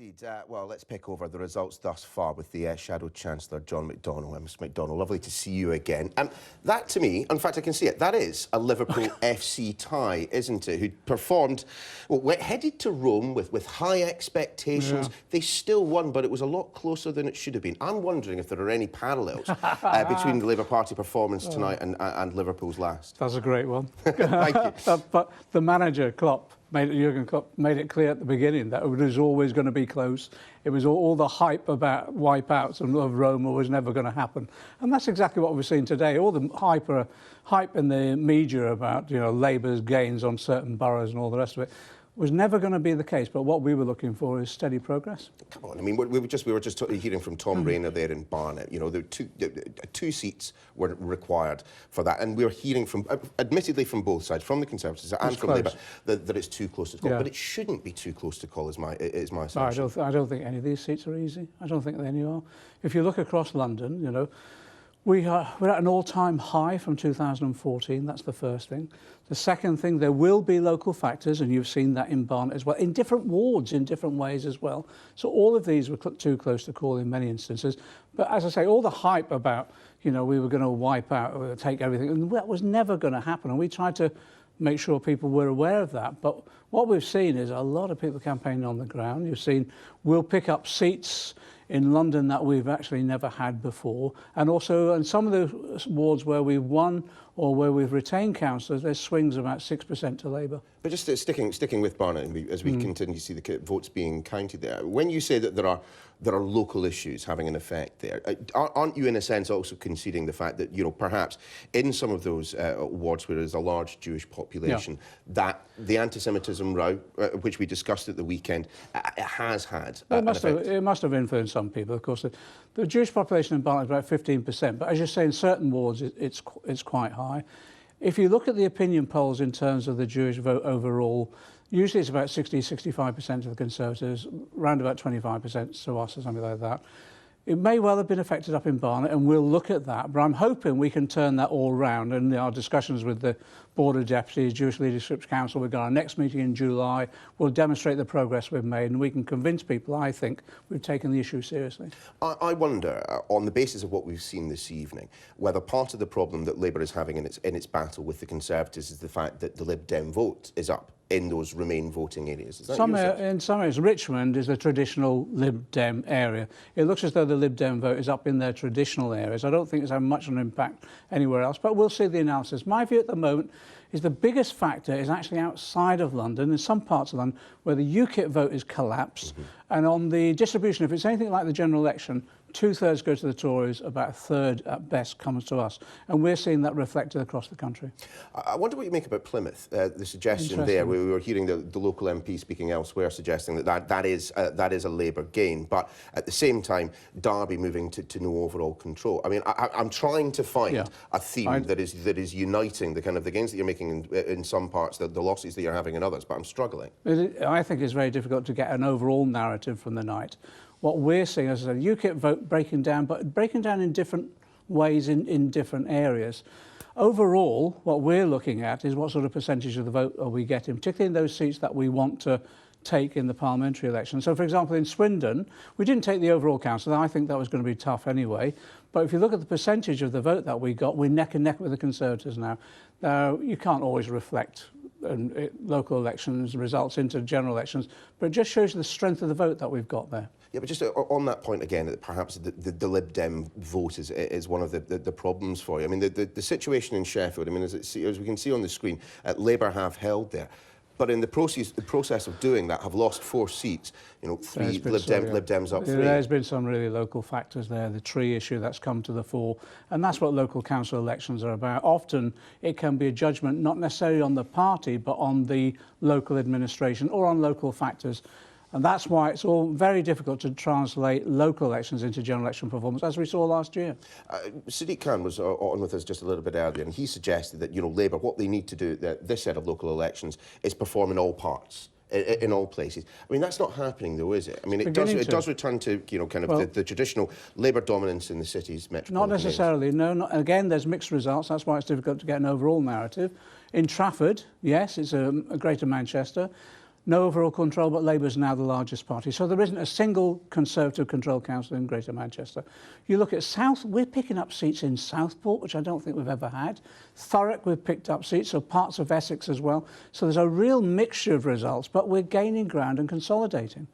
Indeed. Well, let's pick over the results thus far with the Shadow Chancellor, John McDonnell. Mr McDonnell, lovely to see you again. That, to me, in fact, I can see it, that is a Liverpool FC tie, isn't it? Who performed, well, headed to Rome with high expectations. Yeah. They still won, but it was a lot closer than it should have been. I'm wondering if there are any parallels between the Labour Party performance tonight and Liverpool's last. That's a great one. Thank you. But the manager, Jurgen Klopp, made it clear at the beginning that it was always going to be close. It was all the hype about wipeouts of Roma was never going to happen. And that's exactly what we're seeing today. All the hype in the media about, Labour's gains on certain boroughs and all the rest of it was never going to be the case. But what we were looking for is steady progress. Come on, I mean, we were just hearing from Tom Rayner there in Barnet. Two seats were required for that, and we were hearing from, admittedly, from both sides, from the Conservatives and from Labour, that it's too close to call. Yeah. But it shouldn't be too close to call, is my assumption. I don't think any of these seats are easy. I don't think any are. If you look across London, we're at an all-time high from 2014. That's the first thing. The second thing, there will be local factors, and you've seen that in Barnet as well, in different wards, in different ways as well. So all of these were too close to call in many instances. But as I say, all the hype about, we were going to wipe out or take everything, and that was never going to happen. And we tried to make sure people were aware of that. But what we've seen is a lot of people campaigning on the ground. You've seen we'll pick up seats in London that we've actually never had before. And also in some of the wards where we've won or where we've retained councillors, there's swings of about 6% to Labour. But just sticking with Barnet, as we continue to see the votes being counted there, when you say that there are local issues having an effect there, aren't you in a sense also conceding the fact that, perhaps in some of those wards where there's a large Jewish population, that the anti-Semitism row, which we discussed at the weekend, has had an effect? It must have influenced some people. Of course, the Jewish population in Barnet is about 15%, but as you say, in certain wards it's quite high. If you look at the opinion polls in terms of the Jewish vote overall, usually it's about 60-65% of the Conservatives, around about 25% to us or something like that. It may well have been affected up in Barnet, and we'll look at that, but I'm hoping we can turn that all round. And in our discussions with the Board of Deputies, Jewish Leadership Council, we've got our next meeting in July. We'll demonstrate the progress we've made, and we can convince people, I think, we've taken the issue seriously. I wonder, on the basis of what we've seen this evening, whether part of the problem that Labour is having in its battle with the Conservatives is the fact that the Lib Dem vote is up in those Remain voting areas. Is that in some areas, Richmond is a traditional Lib Dem area. It looks as though the Lib Dem vote is up in their traditional areas. I don't think it's had much of an impact anywhere else, but we'll see the analysis. My view at the moment is the biggest factor is actually outside of London, in some parts of London, where the UKIP vote is collapsed. And on the distribution, if it's anything like the general election, 2/3 go to the Tories, about 1/3 at best comes to us. And we're seeing that reflected across the country. I wonder what you make about Plymouth, the suggestion there. We were hearing the local MP speaking elsewhere suggesting that is a Labour gain. But at the same time, Derby moving to no overall control. I mean, I'm trying to find a theme that is uniting the kind of the gains that you're making in some parts, the losses that you're having in others, but I'm struggling. I think it's very difficult to get an overall narrative from the night. What we're seeing is a UKIP vote breaking down, but breaking down in different ways in different areas. Overall, what we're looking at is what sort of percentage of the vote are we getting, particularly in those seats that we want to take in the parliamentary election. So, for example, in Swindon, we didn't take the overall council. I think that was going to be tough anyway. But if you look at the percentage of the vote that we got, we're neck and neck with the Conservatives now. Now, you can't always reflect local elections results into general elections, but it just shows the strength of the vote that we've got there. Yeah, but just on that point again, that perhaps the Lib Dem vote is one of the problems for you. I mean, the situation in Sheffield, I mean, as we can see on the screen, Labour have held there. But in the process of doing that, have lost 4 seats. 3 Lib Dems up 3. There's been some really local factors there. The tree issue that's come to the fore, and that's what local council elections are about. Often it can be a judgment not necessarily on the party, but on the local administration or on local factors. And that's why it's all very difficult to translate local elections into general election performance, as we saw last year. Sadiq Khan was on with us just a little bit earlier, and he suggested that, Labour, what they need to do this set of local elections is perform in all parts, in all places. I mean, that's not happening, though, is it? I mean, it does return to, kind of the traditional Labour dominance in the city's metropolitan Not necessarily, no. Again, there's mixed results. That's why it's difficult to get an overall narrative. In Trafford, yes, it's a Greater Manchester. no overall control, but Labour is now the largest party. So there isn't a single Conservative-controlled council in Greater Manchester. You look at South, we're picking up seats in Southport, which I don't think we've ever had. Thurrock, we've picked up seats, so parts of Essex as well. So there's a real mixture of results, but we're gaining ground and consolidating.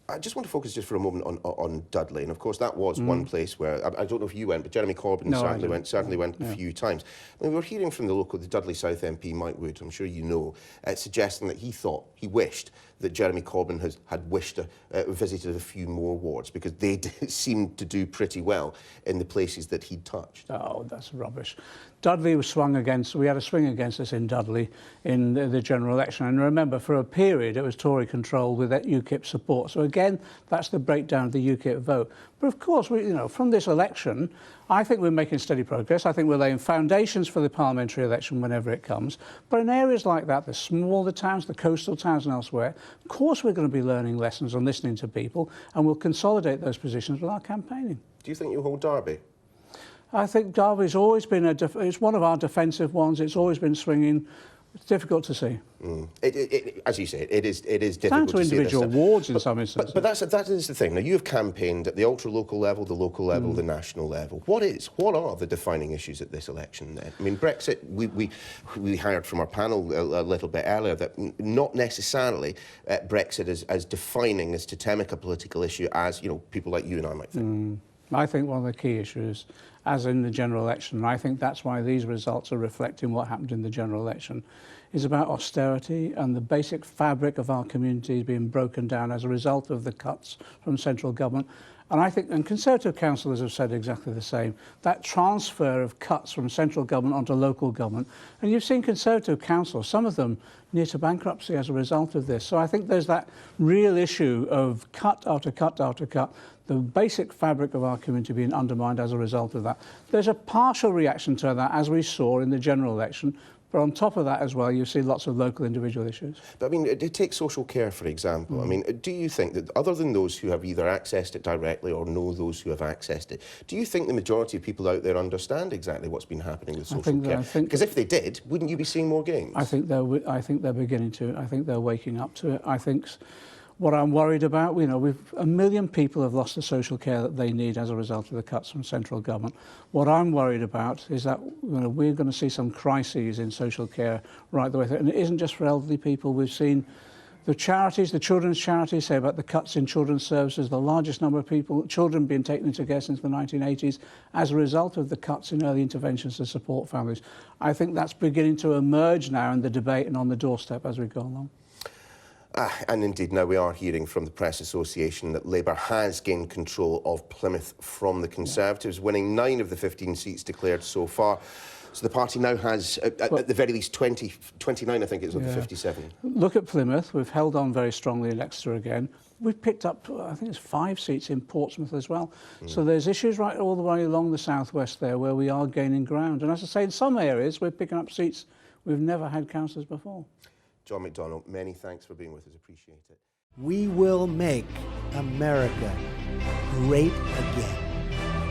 I just want to focus just for a moment on Dudley, and of course that was one place where I don't know if you went, but Jeremy Corbyn certainly went a few times. I mean, we were hearing from the Dudley South MP Mike Wood, I'm sure you know, suggesting that he wished that Jeremy Corbyn had visited a few more wards because they seemed to do pretty well in the places that he'd touched. Oh, that's rubbish. Dudley was swung against, we had a swing against us in Dudley in the general election. And remember, for a period, it was Tory controlled with UKIP support. So again, that's the breakdown of the UKIP vote. But of course, from this election, I think we're making steady progress. I think we're laying foundations for the parliamentary election whenever it comes. But in areas like that, the smaller towns, the coastal towns and elsewhere, of course we're going to be learning lessons and listening to people, and we'll consolidate those positions with our campaigning. Do you think you'll hold Derby? I think Derby's always been it's one of our defensive ones. It's always been swinging. It's difficult to see. As you say, it is difficult down to to see individual wards in some instances. But that is the thing. Now, you have campaigned at the ultra-local level, the local level, the national level. What are the defining issues at this election then? I mean, Brexit, we heard from our panel a little bit earlier that not necessarily Brexit is as defining, as totemic a political issue as, people like you and I might think. I think one of the key issues, as in the general election, and I think that's why these results are reflecting what happened in the general election, is about austerity and the basic fabric of our communities being broken down as a result of the cuts from central government. And I think, and Conservative councillors have said exactly the same, that transfer of cuts from central government onto local government. And you've seen Conservative councillors, some of them near to bankruptcy as a result of this. So I think there's that real issue of cut after cut after cut, the basic fabric of our community being undermined as a result of that. There's a partial reaction to that, as we saw in the general election. But on top of that as well, you see lots of local individual issues. But I mean, take social care, for example. I mean, do you think that other than those who have either accessed it directly or know those who have accessed it, do you think the majority of people out there understand exactly what's been happening with social care? Because if they did, wouldn't you be seeing more gains? I think they're beginning to. I think they're waking up to it. I think what I'm worried about, 1 million people have lost the social care that they need as a result of the cuts from central government. What I'm worried about is that we're going to see some crises in social care right the way through. And it isn't just for elderly people. We've seen the charities, the children's charities, say about the cuts in children's services, the largest number of children being taken into care since the 1980s as a result of the cuts in early interventions to support families. I think that's beginning to emerge now in the debate and on the doorstep as we go along. And indeed, now we are hearing from the Press Association that Labour has gained control of Plymouth from the Conservatives, winning 9 of the 15 seats declared so far. So the party now has, at the very least, 29, I think it is, of the 57. Look at Plymouth. We've held on very strongly in Exeter again. We've picked up, I think it's 5 seats in Portsmouth as well. So there's issues right all the way along the southwest there where we are gaining ground. And as I say, in some areas, we're picking up seats we've never had councillors before. John McDonnell, many thanks for being with us. Appreciate it. We will make America great again.